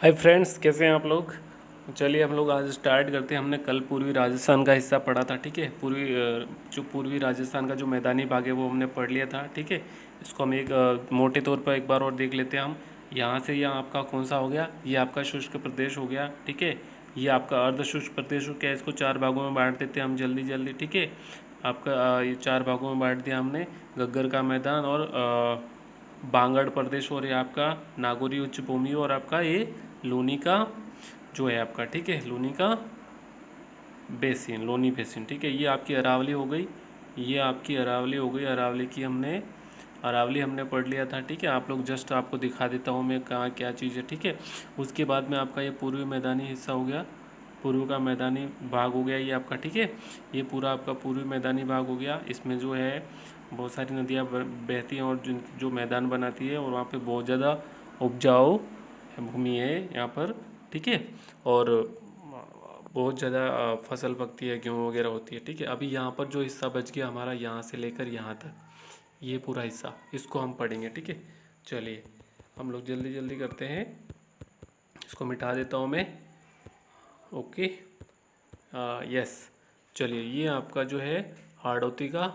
Hi friends, कैसे हैं आप लोग। चलिए हम लोग आज स्टार्ट करते हैं। हमने कल पूर्वी राजस्थान का हिस्सा पढ़ा था, ठीक है। जो पूर्वी राजस्थान का जो मैदानी भाग है वो हमने पढ़ लिया था, ठीक है। इसको हम एक मोटे तौर पर एक बार और देख लेते हैं हम। यहाँ से यहाँ आपका कौन सा हो गया, ये आपका शुष्क प्रदेश हो गया, ठीक है। ये आपका अर्ध शुष्क प्रदेश हो गया। इसको 4 भागों में बांट देते हैं हम जल्दी जल्दी, ठीक है। आपका ये 4 भागों में बांट दिया हमने। गग्गर का मैदान और बांगड़ प्रदेश और ये आपका नागौरी उच्च भूमि और आपका ये लूनी का जो है आपका, ठीक है, लूनी का बेसिन, लोनी बेसिन, ठीक है। ये आपकी अरावली हो गई, ये आपकी अरावली हो गई। अरावली हमने पढ़ लिया था, ठीक है। आप लोग जस्ट आपको दिखा देता हूँ मैं कहाँ क्या चीज़ है, ठीक है। उसके बाद में आपका ये पूर्वी मैदानी हिस्सा हो गया, पूर्व का मैदानी भाग हो गया ये आपका, ठीक है। ये पूरा आपका पूर्वी मैदानी भाग हो गया। इसमें जो है बहुत सारी नदियाँ बहती हैं और जो मैदान बनाती है, और वहाँ पे बहुत ज़्यादा उपजाऊ भूमि है यहाँ पर, ठीक है। और बहुत ज़्यादा फसल पकती है, गेहूँ वगैरह होती है, ठीक है। अभी यहाँ पर जो हिस्सा बच गया हमारा, यहाँ से लेकर यहाँ तक, ये पूरा हिस्सा, इसको हम पढ़ेंगे, ठीक है। चलिए हम लोग जल्दी जल्दी करते हैं। इसको मिटा देता हूँ मैं। Okay, yes. चलिए ये आपका जो है हाड़ौती का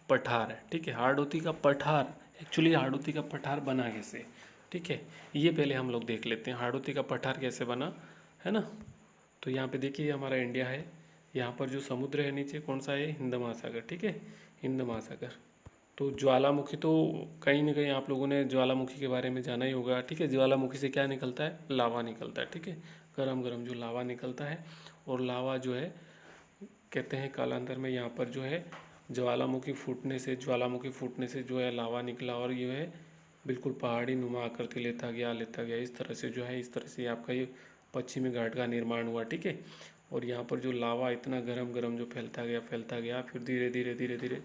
पठार है, ठीक है। हाड़ौती का पठार, एक्चुअली हाड़ौती का पठार बना कैसे, ठीक है, ये पहले हम लोग देख लेते हैं हाड़ौती का पठार कैसे बना, है ना। तो यहाँ पे देखिए हमारा इंडिया है। यहाँ पर जो समुद्र है नीचे कौन सा है, हिंद महासागर, ठीक है, हिंद महासागर। तो ज्वालामुखी तो कहीं ना कहीं आप लोगों ने ज्वालामुखी के बारे में जाना ही होगा, ठीक है। ज्वालामुखी से क्या निकलता है, लावा निकलता है, ठीक है। गरम गरम जो लावा निकलता है, और लावा जो है कहते हैं कालांतर में यहाँ पर जो है ज्वालामुखी फूटने से जो है लावा निकला, और ये है बिल्कुल पहाड़ी नुमा आकृति लेता गया इस तरह से, जो है इस तरह से आपका ये पश्चिमी घाट का निर्माण हुआ, ठीक है। और यहाँ पर जो लावा इतना गरम गरम जो फैलता गया, फिर धीरे धीरे धीरे धीरे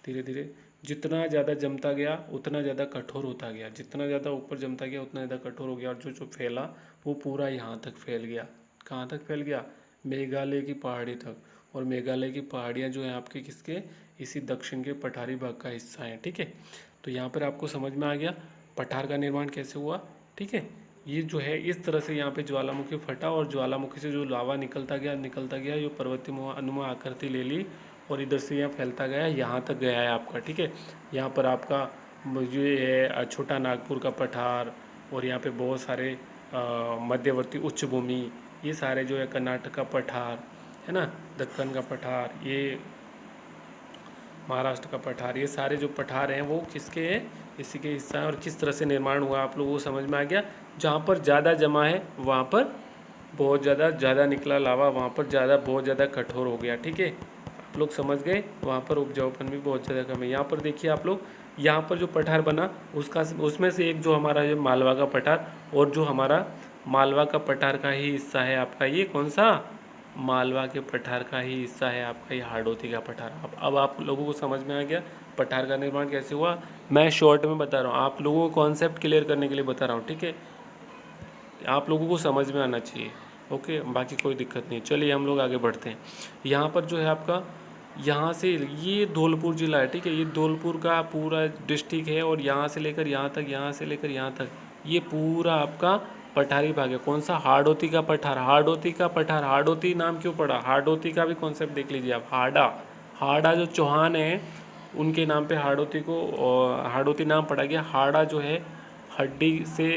धीरे धीरे जितना ज़्यादा जमता गया उतना ज़्यादा कठोर होता गया, जितना ज़्यादा ऊपर जमता गया उतना ज़्यादा कठोर हो गया, और जो जो फैला वो पूरा यहाँ तक फैल गया। कहाँ तक फैल गया, मेघालय की पहाड़ी तक। और मेघालय की पहाड़ियाँ जो हैं आपके किसके, इसी दक्षिण के पठारी भाग का हिस्सा है, ठीक है। तो यहाँ पर आपको समझ में आ गया पठार का निर्माण कैसे हुआ, ठीक है। ये जो है इस तरह से यहाँ पे ज्वालामुखी फटा, और ज्वालामुखी से जो लावा निकलता गया ये पर्वतीय अनुमा आकृति ले ली, और इधर से यहाँ फैलता गया, यहाँ तक गया है आपका, ठीक है। यहाँ पर आपका ये है छोटा नागपुर का पठार, और यहाँ पे बहुत सारे मध्यवर्ती उच्च भूमि, ये सारे जो है कर्नाटक का पठार, है ना, दक्कन का पठार, ये महाराष्ट्र का पठार, ये सारे जो पठार हैं वो किसके हैं, इसी के हिस्सा है। और किस तरह से निर्माण हुआ आप लोगों को समझ में आ गया। जहाँ पर ज़्यादा जमा है वहाँ पर बहुत ज़्यादा निकला लावा, वहाँ पर बहुत ज़्यादा कठोर हो गया, ठीक है। आप लोग समझ गए, वहाँ पर उपजाऊपन भी बहुत ज़्यादा कम है। यहाँ पर देखिए आप लोग, यहाँ पर जो पठार बना उसमें से एक जो हमारा जो मालवा का पठार, और जो हमारा मालवा का पठार का ही हिस्सा है आपका ये कौन सा, मालवा के पठार का ही हिस्सा है आपका ये हाड़ौती का पठार। अब आप लोगों को समझ में आ गया पठार का निर्माण कैसे हुआ। मैं शॉर्ट में बता रहा हूँ, आप लोगों को कॉन्सेप्ट क्लियर करने के लिए बता रहा हूँ, ठीक है। आप लोगों को समझ में आना चाहिए, ओके, बाकी कोई दिक्कत नहीं। चलिए हम लोग आगे बढ़ते हैं। यहाँ पर जो है आपका, यहाँ से ये धौलपुर जिला है, ठीक है, ये धौलपुर का पूरा डिस्ट्रिक्ट है, और यहाँ से लेकर यहाँ तक, यहाँ से लेकर यहाँ तक ये पूरा आपका पठारी भाग है। कौन सा, हाड़ौती का पठार। हाड़ौती नाम क्यों पड़ा, हाड़ौती का भी कॉन्सेप्ट देख लीजिए आप। हाड़ा जो चौहान है उनके नाम पे हाड़ौती नाम पड़ा गया। हाड़ा जो है हड्डी से,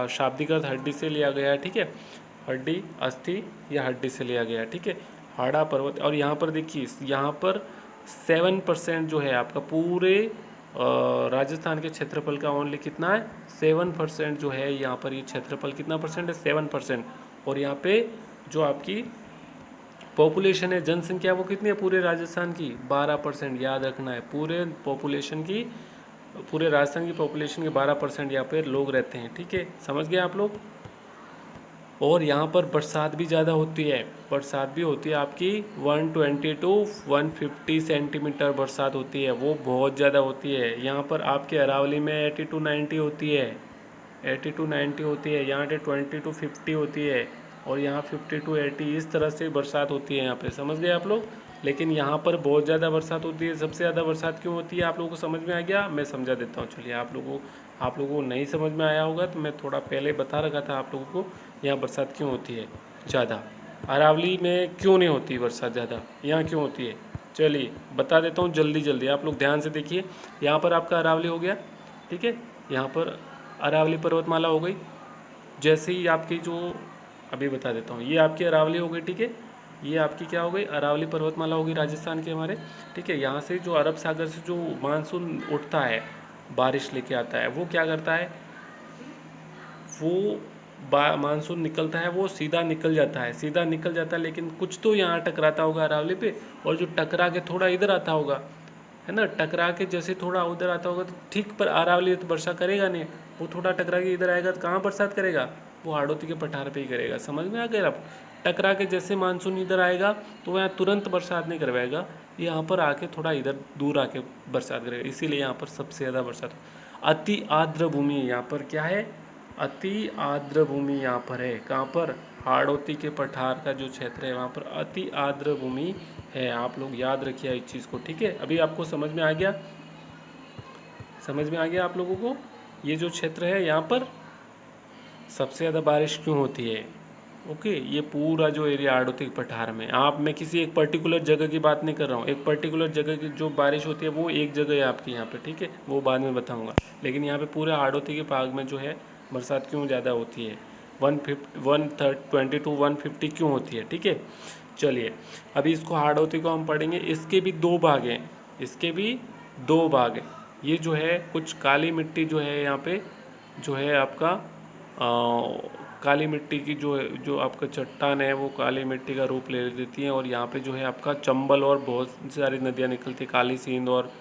शाब्दिक अर्थ हड्डी से लिया गया है, ठीक है, हड्डी अस्थि या हड्डी से लिया गया है, ठीक है, हाड़ा पर्वत। और यहाँ पर देखिए, यहाँ पर 7% जो है आपका पूरे राजस्थान के क्षेत्रफल का ओनली कितना है, 7% जो है यहाँ पर, ये क्षेत्रफल कितना परसेंट है, 7%। और यहाँ पे जो आपकी पॉपुलेशन है, जनसंख्या, वो कितनी है पूरे राजस्थान की, 12%। याद रखना है, पूरे राजस्थान की पॉपुलेशन के 12% यहाँ पे लोग रहते हैं, ठीक है, समझ गए आप लोग। और यहाँ पर बरसात भी ज़्यादा होती है, बरसात भी होती है आपकी 120 to 150 सेंटीमीटर बरसात होती है, वो बहुत ज़्यादा होती है। यहाँ पर आपके अरावली में 80 to 90 होती है, 80 to 90 होती है, यहाँ पे 20 to 50 होती है, और यहाँ 50 to 80, इस तरह से बरसात होती है यहाँ पे, समझ गए आप लोग। लेकिन यहाँ पर बहुत ज़्यादा बरसात होती है। सबसे ज़्यादा बरसात क्यों होती है आप लोगों को समझ में आ गया, मैं समझा देता हूँ। चलिए आप लोगों को आप लोगों को नहीं समझ में आया होगा तो मैं थोड़ा पहले बता रखा था आप लोगों को यहाँ बरसात क्यों होती है ज़्यादा, अरावली में क्यों नहीं होती बरसात ज़्यादा, यहाँ क्यों होती है। चलिए बता देता हूँ जल्दी जल्दी, आप लोग ध्यान से देखिए। यहाँ पर आपका अरावली हो गया, ठीक है, यहाँ पर अरावली पर्वतमाला हो गई। जैसे ही आपकी जो, अभी बता देता हूँ, ये आपकी अरावली हो गई, ठीक है, ये आपकी क्या हो गई, अरावली पर्वतमाला होगी राजस्थान के हमारे, ठीक है। यहाँ से जो अरब सागर से जो मानसून उठता है, बारिश लेके आता है, वो क्या करता है, वो मानसून निकलता है, वो सीधा निकल जाता है, सीधा निकल जाता है, लेकिन कुछ तो यहाँ टकराता होगा अरावली पे, और जो टकरा के थोड़ा इधर आता होगा, है ना, टकरा के जैसे थोड़ा उधर आता होगा तो ठीक, पर अरावली तो वर्षा करेगा नहीं, वो थोड़ा टकरा के इधर आएगा तो कहाँ बरसात करेगा, वो हाड़ौती के पठार पे ही करेगा। समझ में आ गया आप। टकरा के जैसे मानसून इधर आएगा तो वह तुरंत बरसात नहीं करवाएगा, यहाँ पर आके थोड़ा इधर दूर आके बरसात करेगा, इसीलिए यहाँ पर सबसे ज़्यादा बरसात। अति आर्द्र भूमि यहाँ पर क्या है, अति आर्द्र भूमि यहाँ पर है, कहाँ पर, हाड़ौती के पठार का जो क्षेत्र है वहाँ पर अति आर्द्र भूमि है। आप लोग याद रखिए इस चीज़ को, ठीक है। अभी आपको समझ में आ गया, समझ में आ गया आप लोगों को, ये जो क्षेत्र है यहाँ पर सबसे ज़्यादा बारिश क्यों होती है। ओके, ये पूरा जो एरिया हाड़ौती के पठार में, आप, मैं किसी एक पर्टिकुलर जगह की बात नहीं कर रहा हूँ, एक पर्टिकुलर जगह की जो बारिश होती है वो एक जगह है आपकी यहाँ पे, ठीक है, वो बाद में बताऊँगा। लेकिन यहाँ पे पूरे हाड़ौती के भाग में जो है बरसात क्यों ज़्यादा होती है, 120 क्यों होती है, ठीक है। चलिए अभी इसको हाड़ौती को हम पढ़ेंगे, इसके भी दो भाग हैं, इसके भी दो भाग हैं। ये जो है कुछ काली मिट्टी जो है यहाँ पे जो है आपका काली मिट्टी की जो आपका चट्टान है वो काली मिट्टी का रूप ले लेती हैं, और यहाँ पे जो है आपका चंबल और बहुत सारी नदियाँ निकलती है, काली सिंध और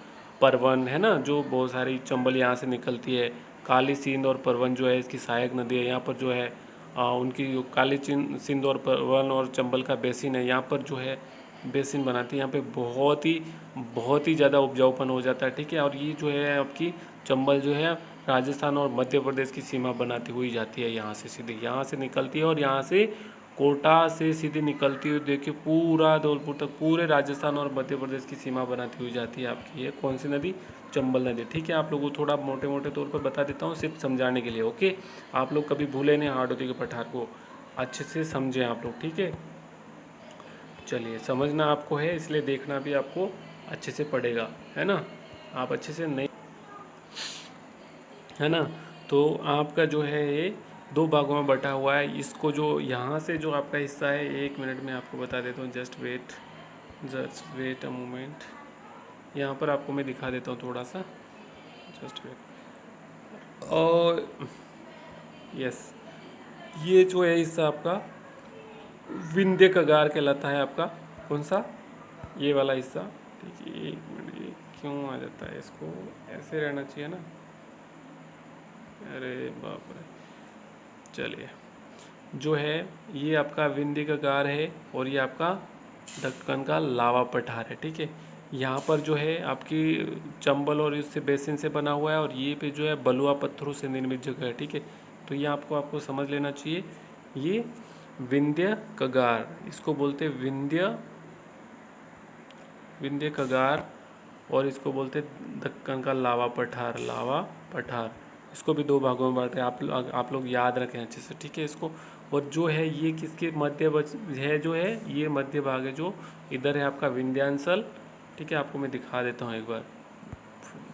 परवन, है ना, जो बहुत सारी चंबल यहाँ से निकलती है। काली सिंध और परवन जो है इसकी सहायक नदी है, यहाँ पर जो है उनकी जो काली सिंध और परवन और चंबल का बेसिन है, यहाँ पर जो है बेसिन बनाती है, यहाँ पे बहुत ही ज़्यादा उपजाऊपन हो जाता है, ठीक है। और ये जो है आपकी चंबल जो है राजस्थान और मध्य प्रदेश की सीमा बनाती हुई जाती है, यहाँ से सीधे यहाँ से निकलती है, और यहाँ से कोटा से सीधे निकलती हुई देखिए पूरा धौलपुर तक पूरे राजस्थान और मध्य प्रदेश की सीमा बनाती हुई जाती है आपकी, ये कौन सी नदी, चंबल नदी, ठीक है। आप लोगों को थोड़ा मोटे मोटे तौर पर बता देता हूँ सिर्फ समझाने के लिए, ओके। आप लोग कभी भूले नहीं हाड़ौती के पठार को, अच्छे से समझें आप लोग, ठीक है। चलिए समझना आपको है, इसलिए देखना भी आपको अच्छे से पड़ेगा, है ना, आप अच्छे से नहीं, है ना। तो आपका जो है ये दो भागों में बटा हुआ है, इसको जो यहाँ से जो आपका हिस्सा है, 1 मिनट में आपको बता देता हूँ, जस्ट वेट अ मोमेंट, यहाँ पर आपको मैं दिखा देता हूँ थोड़ा सा, जस्ट वेट। और यस, ये जो है हिस्सा आपका विंध्य कगार कहलाता है आपका, कौन सा, ये वाला हिस्सा, ठीक है। 1 मिनट, ये क्यों आ जाता है, इसको ऐसे रहना चाहिए ना, अरे बाप रे। चलिए जो है ये आपका विंध्य कगार है, और ये आपका दक्कन का लावा पठार है, ठीक है। यहाँ पर जो है आपकी चंबल और इससे बेसिन से बना हुआ है, और ये पे जो है बलुआ पत्थरों से निर्मित जगह है, ठीक है। तो ये आपको समझ लेना चाहिए, ये विंध्य कगार, इसको बोलते हैं विंध्य कगार, और इसको बोलते दक्कन का लावा पठार, इसको भी दो भागों में बांटे, आप लोग याद रखें अच्छे से, ठीक है इसको। और जो है ये किसके मध्य है, जो है ये मध्य भाग है, जो इधर है आपका विंध्यांचल, ठीक है। आपको मैं दिखा देता हूँ एक बार,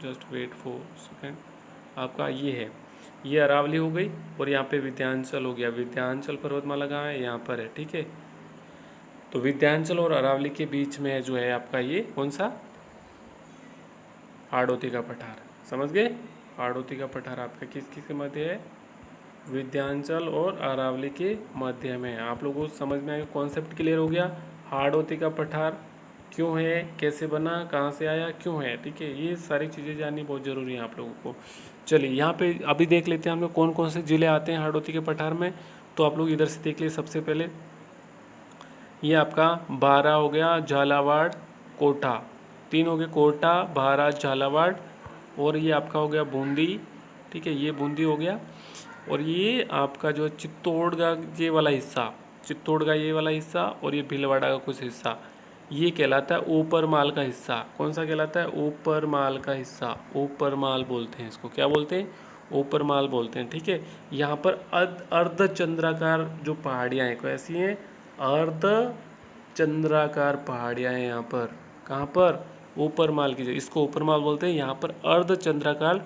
जस्ट वेट फॉर सेकेंड। आपका ये है, ये अरावली हो गई, और यहाँ पे विंध्यांचल हो गया, विंध्यांचल पर्वतमाला कहाँ है, यहाँ पर है, ठीक है। तो विंध्यांचल और अरावली के बीच में जो है आपका ये कौन सा, हाड़ौती का पठार, समझ गए। हाड़ौती का पठार आपका किस किस के मध्य है, विंध्यांचल और अरावली के मध्य में। आप लोगों को समझ में आया, कॉन्सेप्ट क्लियर हो गया। हाड़ौती का पठार क्यों है, कैसे बना, कहाँ से आया, क्यों है, ठीक है। ये सारी चीज़ें जाननी बहुत ज़रूरी है आप लोगों को। चलिए यहाँ पे अभी देख लेते हैं हम लोग कौन कौन से ज़िले आते हैं हाड़ौती के पठार में। तो आप लोग इधर से देख लिए, सबसे पहले ये आपका बारा हो गया, झालावाड़, कोटा, तीन हो गए, कोटा, बारा, झालावाड़, और ये आपका हो गया बूंदी, ठीक है, ये बूंदी हो गया। और ये आपका जो चित्तौड़ का ये वाला हिस्सा, चित्तौड़ का ये वाला हिस्सा, और ये भीलवाड़ा का कुछ हिस्सा, ये कहलाता है ऊपर माल का हिस्सा। कौन सा कहलाता है, ऊपर माल का हिस्सा, ऊपर माल बोलते हैं इसको, क्या बोलते हैं, ऊपरमाल बोलते हैं, ठीक है। यहाँ पर अर्धचंद्राकार जो पहाड़ियाँ हैं कैसी हैं, अर्ध चंद्राकार पहाड़ियाँ हैं यहाँ पर। कहाँ पर, ऊपरमाल की, इसको ऊपरमाल बोलते हैं। यहाँ पर अर्ध चंद्राकार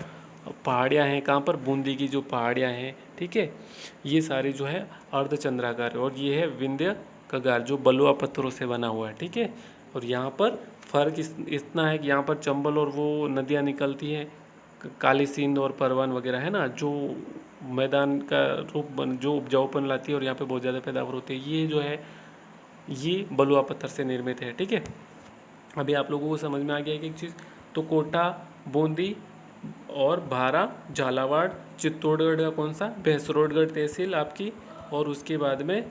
पहाड़ियाँ हैं। कहाँ पर, बूंदी की जो पहाड़ियाँ हैं, ठीक है, ये सारी जो है अर्ध चंद्राकार। और ये है विंध्य कगार जो बलुआ पत्थरों से बना हुआ है, ठीक है। और यहाँ पर फ़र्क इतना है कि यहाँ पर चंबल और वो नदियाँ निकलती हैं, काली सिंध और परवन वगैरह है ना, जो मैदान का जो उपजाऊपन लाती है और यहाँ पे बहुत ज़्यादा पैदावार होती है। ये जो है ये बलुआ पत्थर से निर्मित है, ठीक है। अभी आप लोगों को समझ में आ गया एक चीज़। तो कोटा, बूंदी और भारा, झालावाड़, चित्तौड़गढ़ का कौन सा, भैंसरोडगढ़ तहसील आपकी, और उसके बाद में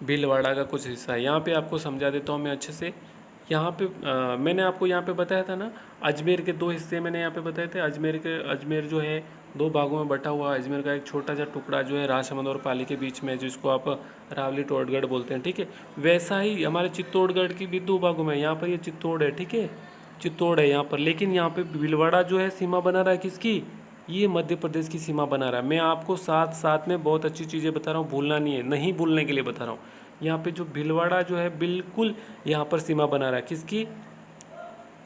भीलवाड़ा का कुछ हिस्सा है। यहाँ पे आपको समझा देता हूँ मैं अच्छे से। यहाँ पे मैंने आपको यहाँ पे बताया था ना, अजमेर के दो हिस्से मैंने यहाँ पे बताए थे। अजमेर जो है दो भागों में बटा हुआ है। अजमेर का एक छोटा सा टुकड़ा जो है राजसमंद और पाली के बीच में, जिसको आप रावली टोडगढ़ बोलते हैं, ठीक है। वैसा ही हमारे चित्तौड़गढ़ की भी दो भागों में, यहाँ पर ये चित्तौड़ है, ठीक है, चित्तौड़ है यहाँ पर। लेकिन यहाँ पे भीलवाड़ा जो है सीमा बना रहा है किसकी, ये मध्य प्रदेश की सीमा बना रहा है। मैं आपको साथ साथ में बहुत अच्छी चीज़ें बता रहा हूँ, भूलना नहीं है, नहीं भूलने के लिए बता रहा हूँ। यहाँ पे जो भीलवाड़ा जो है बिल्कुल यहाँ पर सीमा बना रहा है किसकी,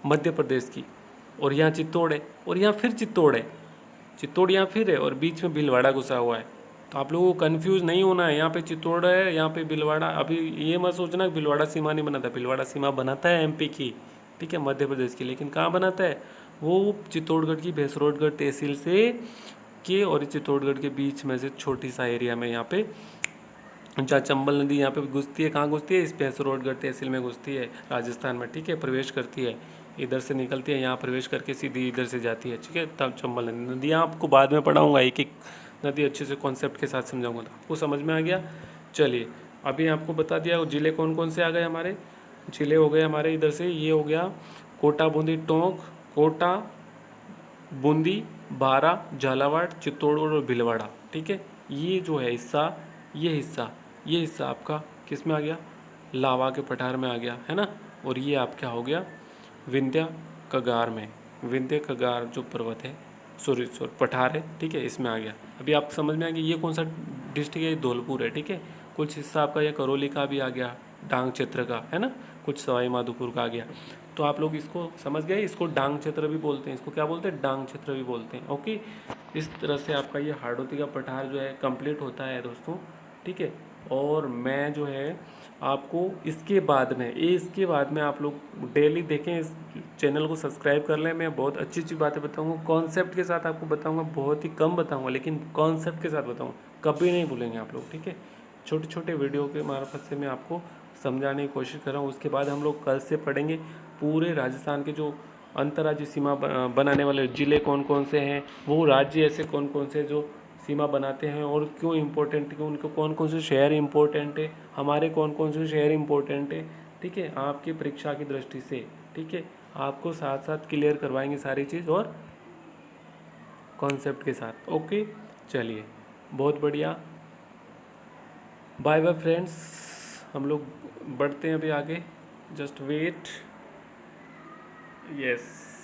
मध्य प्रदेश की। और यहाँ चित्तौड़ है, और यहाँ फिर चित्तौड़ है, चित्तौड़ यहाँ फिर है, और बीच में भीलवाड़ा घुसा हुआ है। तो आप लोगों को कन्फ्यूज़ नहीं होना है, यहाँ पे चित्तौड़ है, यहाँ पे भीलवाड़ा। अभी ये मत सोचना भीलवाड़ा सीमा नहीं बनाता, भीलवाड़ा सीमा बनाता है एमपी की, ठीक है, मध्य प्रदेश की। लेकिन कहाँ बनाता है, वो चित्तौड़गढ़ की भैंसरोडगढ़ तहसील से के और चित्तौड़गढ़ के बीच में से छोटी सा एरिया में, यहाँ पे जहाँ चंबल नदी यहाँ पे घुसती है, कहाँ घुसती है, इस भैंसरोडगढ़ तहसील में घुसती है, राजस्थान में, ठीक है, प्रवेश करती है, इधर से निकलती है, यहाँ प्रवेश करके सीधी इधर से जाती है, ठीक है। तब चंबल नदी, नदियाँ आपको बाद में पढ़ाऊँगा, एक एक नदी अच्छे से कॉन्सेप्ट के साथ समझाऊंगा, तो आपको समझ में आ गया। चलिए, अभी आपको बता दिया जिले कौन कौन से आ गए हमारे। जिले हो गए हमारे इधर से, ये हो गया कोटा, बूंदी, टोंक, कोटा, बूंदी, बारा, झालावाड़, चित्तौड़गढ़ और भीलवाड़ा, ठीक है। ये जो है हिस्सा, ये हिस्सा आपका किस में आ गया, लावा के पठार में आ गया, है ना। और ये आपका हो गया विंध्य कगार में, विंध्य कगार जो पर्वत है, सॉरी पठार है, ठीक है, इसमें आ गया। अभी आपको समझ में आ गया ये कौन सा डिस्ट्रिक्ट है, ये धौलपुर है, ठीक है। कुछ हिस्सा आपका ये करौली का भी आ गया, डांग क्षेत्र का, है ना, कुछ सवाई माधोपुर का आ गया। तो आप लोग इसको समझ गए, इसको डांग क्षेत्र भी बोलते हैं, इसको क्या बोलते हैं, डांग क्षेत्र भी बोलते हैं, ओके। इस तरह से आपका ये हाड़ौती का पठार जो है कंप्लीट होता है दोस्तों, ठीक है। और मैं जो है आपको इसके बाद में आप लोग डेली देखें, इस चैनल को सब्सक्राइब कर लें। मैं बहुत अच्छी अच्छी बातें बताऊंगा, कॉन्सेप्ट के साथ आपको बताऊंगा, बहुत ही कम बताऊंगा लेकिन कॉन्सेप्ट के साथ बताऊंगा, कभी नहीं भूलेंगे आप लोग, ठीक है। छोटे छोटे वीडियो के मार्फत से मैं आपको समझाने की कोशिश कर रहा हूँ। उसके बाद हम लोग कल से पढ़ेंगे पूरे राजस्थान के जो अंतर्राज्यीय सीमा बनाने वाले ज़िले कौन कौन से हैं, वो राज्य ऐसे कौन कौन से जो सीमा बनाते हैं और क्यों इम्पोर्टेंट, क्यों उनको कौन कौन से शहर इम्पोर्टेंट है, हमारे कौन कौन से शहर इम्पोर्टेंट है, ठीक है, आपकी परीक्षा की दृष्टि से, ठीक है। आपको साथ साथ क्लियर करवाएंगे सारी चीज़ और कॉन्सेप्ट के साथ, ओके। चलिए, बहुत बढ़िया, बाय बाय फ्रेंड्स, हम लोग बढ़ते हैं अभी आगे, जस्ट वेट, यस।